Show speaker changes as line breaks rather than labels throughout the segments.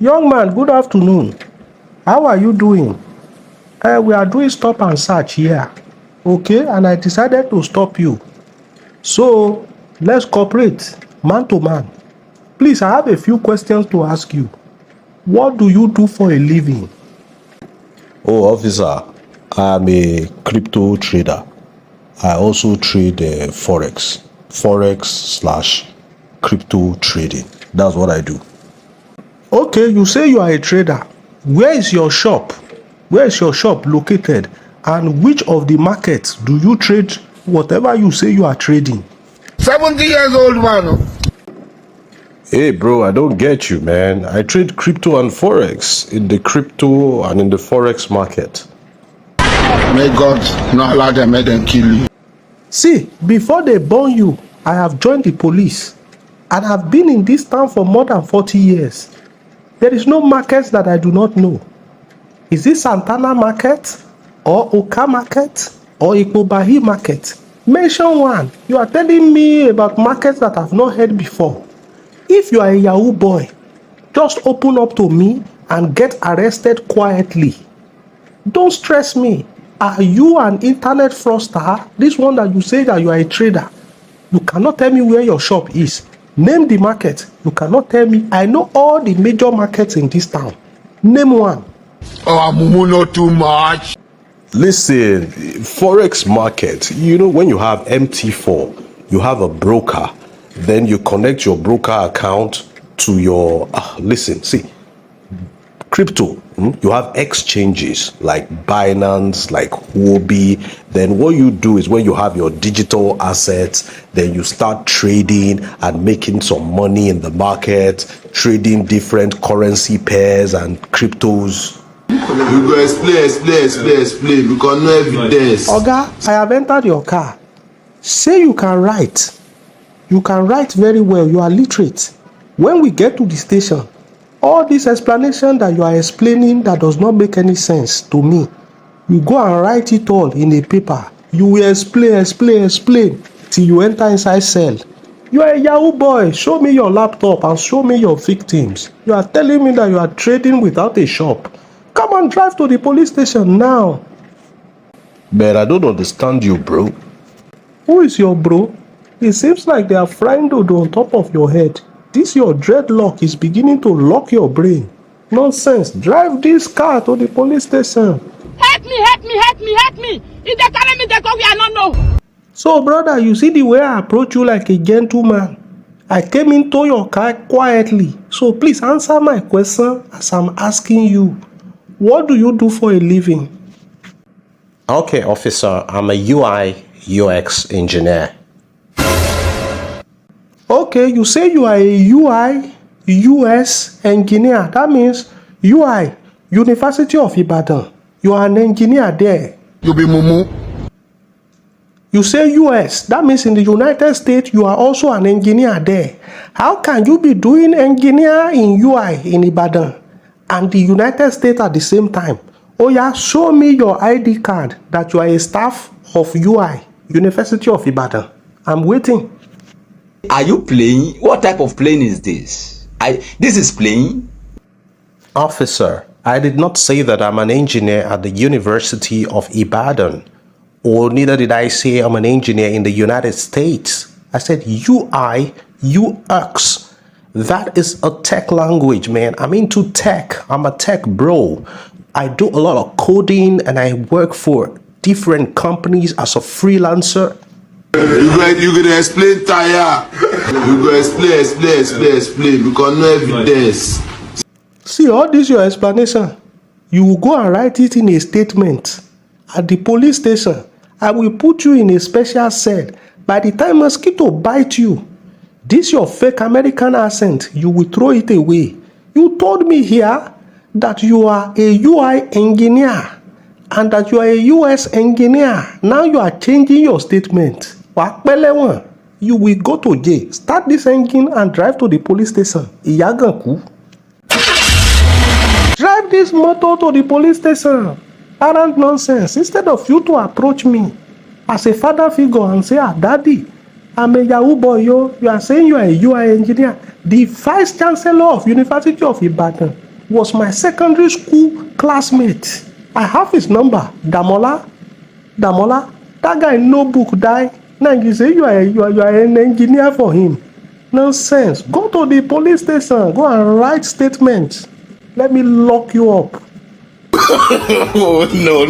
Young man, good afternoon. How are you doing? We are doing stop and search here. Okay, and I decided to stop you. So, let's cooperate, man to man. Please, I have a few questions to ask you. What do you do for a living?
Oh, officer, I'm a crypto trader. I also trade forex/crypto trading. That's what I do.
Okay, you say you are a trader. Where is your shop? Where is your shop located? And which of the markets do you trade whatever you say you are trading?
70 years old man.
Hey, bro, I don't get you, man. I trade crypto and forex in the crypto and in the forex market.
May God not allow them, make them kill you.
See, before they burn you, I have joined the police and have been in this town for more than 40 years. There is no markets that I do not know. Is it Santana market or Oka market or Ikobahi market? Mention one. You are telling me about markets that I have not heard before. If you are a Yahoo boy, just open up to me and get arrested quietly. Don't stress me. Are you an internet fraudster? This one that you say that you are a trader. You cannot tell me where your shop is. Name the market. You cannot tell me. I know all the major markets in this town. Name one.
Oh, Mumu, not too much.
Listen, forex market, when you have MT4, you have a broker, then you connect your broker account to your, crypto, you have exchanges like Binance, like Huobi. Then what you do is when you have your digital assets, then you start trading and making some money in the market, trading different currency pairs and cryptos.
You go explain because no evidence.
Oga, I have entered your car. Say you can write. You can write very well. You are literate. When we get to the station, all this explanation that you are explaining that does not make any sense to me, you go and write it all in a paper. You will explain till you enter inside cell. You are a Yahoo boy. Show me your laptop and show me your victims. You are telling me that you are trading without a shop. Come and drive to the police station now.
Man, I don't understand you, bro.
Who is your bro? It seems like they are frying dodo on top of your head. This your dreadlock is beginning to lock your brain. Nonsense. Drive this car to the police station.
Help me. If they carry me, they go where I don't know.
So, brother, you see the way I approach you like a gentleman. I came into your car quietly. So please answer my question as I'm asking you. What do you do for a living?
Okay, officer, I'm a UI UX engineer.
Okay, you say you are a UI US engineer. That means UI, University of Ibadan. You are an engineer there.
You be Mumu.
You say US, that means in the United States, you are also an engineer there. How can you be doing engineer in UI in Ibadan and the United States at the same time? Oh yeah, show me your ID card that you are a staff of UI, University of Ibadan. I'm waiting.
Are you playing? What type of plane is this? This is playing?
Officer, I did not say that I'm an engineer at the University of Ibadan. Or neither did I say I'm an engineer in the United States. I said UI, UX. That is a tech language, man. I'm into tech. I'm a tech bro. I do a lot of coding and I work for different companies as a freelancer.
You gonna explain tire. You go explain because no evidence.
See, all this your explanation. You will go and write it in a statement at the police station. I will put you in a special cell. By the time mosquito bite you, this your fake American accent, you will throw it away. You told me here that you are a UI engineer and that you are a US engineer. Now you are changing your statement. You will go to jail. Start this engine and drive to the police station. Iyaganku. Drive this motor to the police station. Arrant nonsense. Instead of you to approach me as a father figure and say, daddy, I'm a Yahoo boy, yo. You are saying you are a UI engineer. The vice chancellor of University of Ibadan was my secondary school classmate. I have his number. Damola, that guy no book die. Now you say you are an engineer for him. Nonsense. Go to the police station. Go and write statements. Let me lock you up.
Oh, no.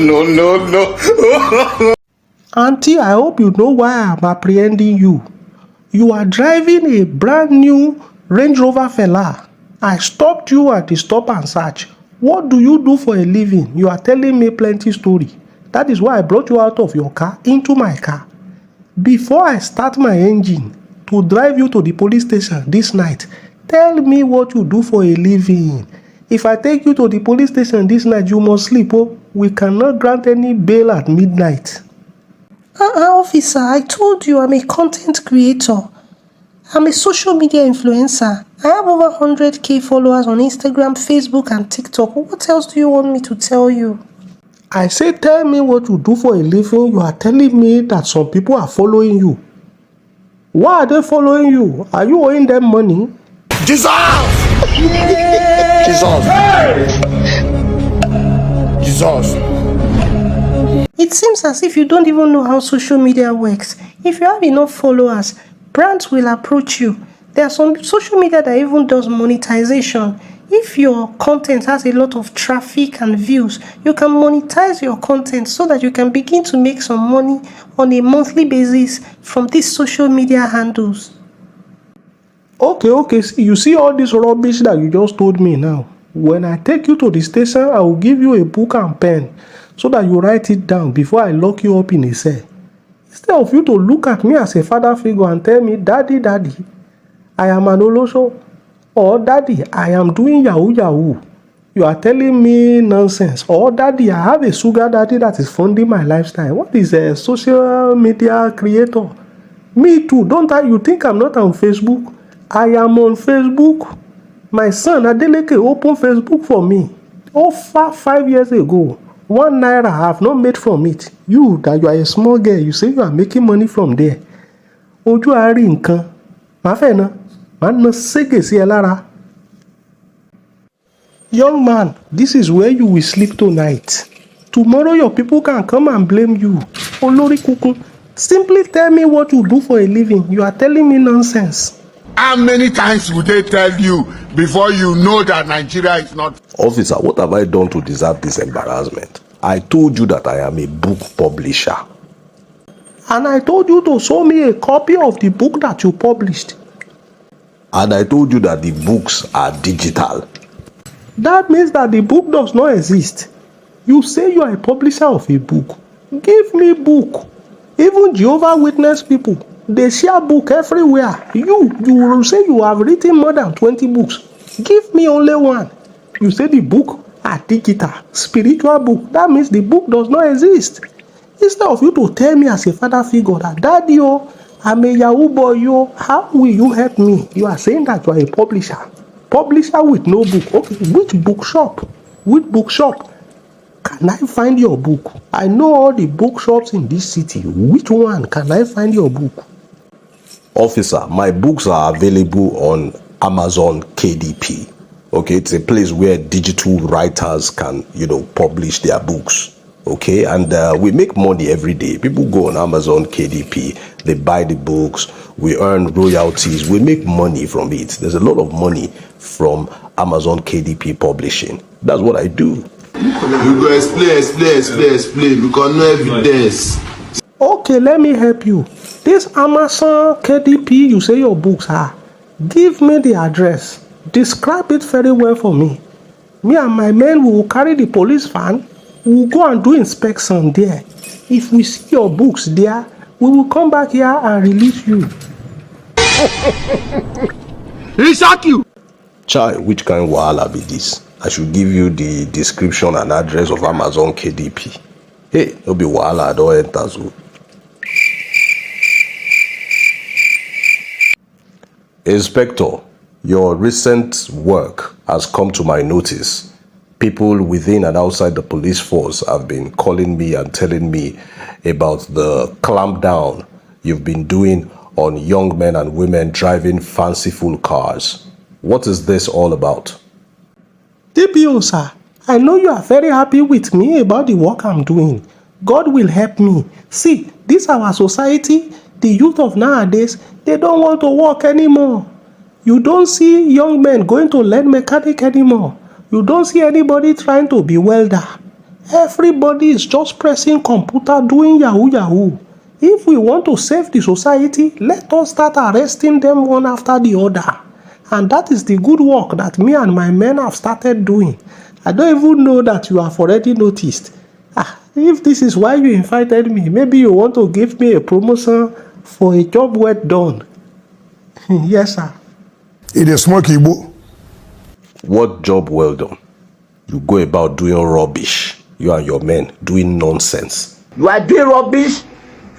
Auntie, I hope you know why I'm apprehending you. You are driving a brand new Range Rover Fella. I stopped you at the stop and search. What do you do for a living? You are telling me plenty story. That is why I brought you out of your car into my car. Before I start my engine to drive you to the police station this night, tell me what you do for a living. If I take you to the police station this night, you must sleep. Oh, we cannot grant any bail at midnight.
Officer, I told you I'm a content creator. I'm a social media influencer. I have over 100k followers on Instagram, Facebook, and TikTok. What else do you want me to tell you?
I say tell me what you do for a living. You are telling me that some people are following you. Why are they following you? Are you owing them money?
Jesus! Jesus!
It seems as if you don't even know how social media works. If you have enough followers, brands will approach you. There are some social media that even does monetization. If your content has a lot of traffic and views, you can monetize your content so that you can begin to make some money on a monthly basis from these social media handles.
Okay, you see all this rubbish that you just told me now. When I take you to the station, I will give you a book and pen so that you write it down before I lock you up in a cell. Instead of you to look at me as a father figure and tell me, Daddy, I am an olosho, or Daddy, I am doing yahoo. You are telling me nonsense. Or Daddy, I have a sugar daddy that is funding my lifestyle. What is a social media creator? Me too. You think I'm not on Facebook? I am on Facebook. My son Adeleke opened Facebook for me over 5 years ago. 1 naira I have not made from it. You that you are a small girl, you say you are making money from there. Ojú àárí nǹkan. Màá fẹ́ na. Màá na ségè sí ẹ lára. Young man, this is where you will sleep tonight. Tomorrow your people can come and blame you. Olórí kunkun. Simply tell me what you do for a living. You are telling me nonsense.
How many times would they tell you before you know that Nigeria is not?
Officer, what have I done to deserve this embarrassment? I told you that I am a book publisher.
And I told you to show me a copy of the book that you published.
And I told you that the books are digital.
That means that the book does not exist. You say you are a publisher of a book. Give me book. Even Jehovah Witness people, they share book everywhere. You will say you have written more than 20 books. Give me only one. You say the book are digital, spiritual book. That means the book does not exist. Instead of you to tell me as a father figure that, Daddy, I'm a Yahoo boy, how will you help me? You are saying that you are a publisher. Publisher with no book. Okay, which bookshop? Which bookshop? Can I find your book? I know all the bookshops in this city. Which one can I find your book?
Officer, my books are available on Amazon KDP. Okay, it's a place where digital writers can, publish their books. Okay, and we make money every day. People go on Amazon KDP, they buy the books, we earn royalties, we make money from it. There's a lot of money from Amazon KDP publishing. That's what I do.
You go explain because no evidence.
Okay, let me help you. This Amazon KDP, you say your books are. Give me the address. Describe it very well for me. Me and my men will carry the police van. We will go and do inspection there. If we see your books there, we will come back here and release you.
He shock you.
Chai, which kind of wahala be this? I should give you the description and address of Amazon KDP. Hey, no be wahala, I don't enter so. Inspector, your recent work has come to my notice. People within and outside the police force have been calling me and telling me about the clampdown you've been doing on young men and women driving fanciful cars. What is this all about?
DPO, sir, I know you are very happy with me about the work I'm doing. God will help me. See, this our society, the youth of nowadays, they don't want to work anymore. You don't see young men going to learn mechanic anymore. You don't see anybody trying to be welder. Everybody is just pressing computer, doing yahoo yahoo. If we want to save the society, let us start arresting them one after the other. And that is the good work that me and my men have started doing. I don't even know that you have already noticed. If this is why you invited me, maybe you want to give me a promotion for a job well done. Yes, sir.
It is smoke Igbo.
What job well done? You go about doing rubbish. You and your men doing nonsense.
You are doing rubbish.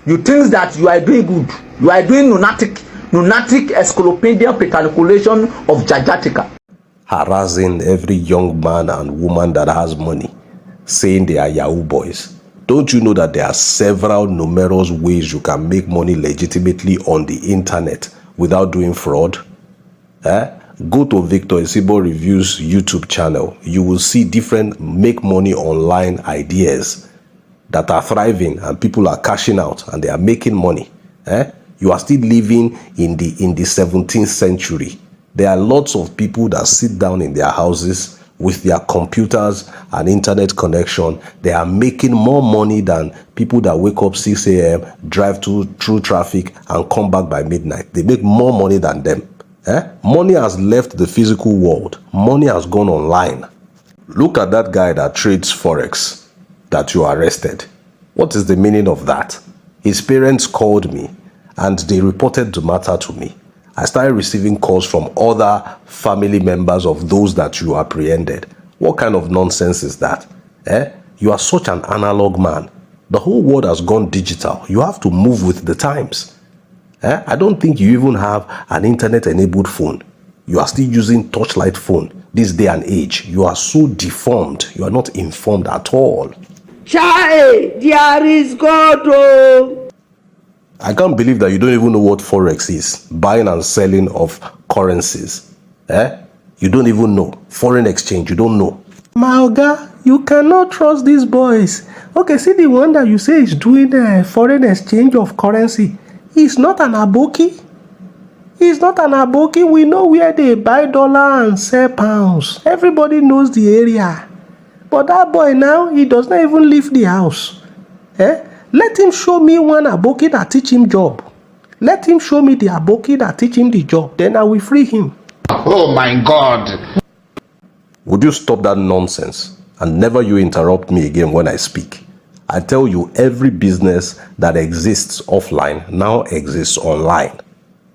You think that you are doing good. You are doing lunatic encyclopedia pre-calculation of Jajatica.
Harassing every young man and woman that has money, saying they are Yahoo boys. Don't you know that there are several numerous ways you can make money legitimately on the internet without doing fraud? Go to Victor Isibor Reviews YouTube channel. You will see different make money online ideas that are thriving and people are cashing out and they are making money. You are still living in the 17th century. There are lots of people that sit down in their houses with their computers and internet connection. They are making more money than people that wake up 6 a.m., drive through traffic and come back by midnight. They make more money than them. Money has left the physical world. Money has gone online. Look at that guy that trades Forex that you arrested. What is the meaning of that? His parents called me and they reported the matter to me. I started receiving calls from other family members of those that you apprehended. What kind of nonsense is that? You are such an analog man. The whole world has gone digital. You have to move with the times. I don't think you even have an internet-enabled phone. You are still using touchlight phone this day and age. You are so deformed. You are not informed at all.
Chai, there is God. Oh.
I can't believe that you don't even know what Forex is. Buying and selling of currencies. You don't even know. Foreign exchange, you don't know.
My Oga, you cannot trust these boys. Okay, see the one that you say is doing foreign exchange of currency. He's not an aboki. He's not an aboki. We know where they buy dollar and sell pounds. Everybody knows the area. But that boy now, he does not even leave the house. Let him show me one aboki that teach him job. Let him show me the aboki that teach him the job. Then I will free him.
Oh my God.
Would you stop that nonsense and never you interrupt me again when I speak? I tell you, every business that exists offline now exists online.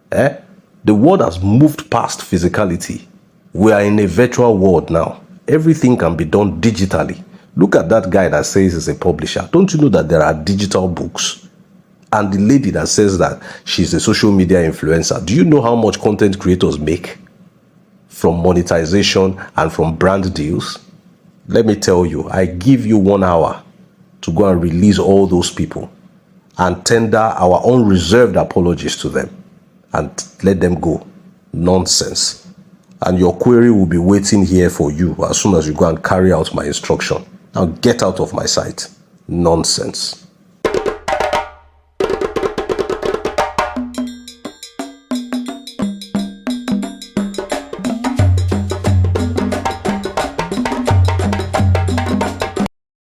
The world has moved past physicality. We are in a virtual world now. Everything can be done digitally. Look at that guy that says he's a publisher. Don't you know that there are digital books? And the lady that says that she's a social media influencer. Do you know how much content creators make from monetization and from brand deals? Let me tell you, I give you 1 hour to go and release all those people and tender our unreserved apologies to them and let them go. Nonsense. And your query will be waiting here for you as soon as you go and carry out my instruction. Now get out of my sight. Nonsense.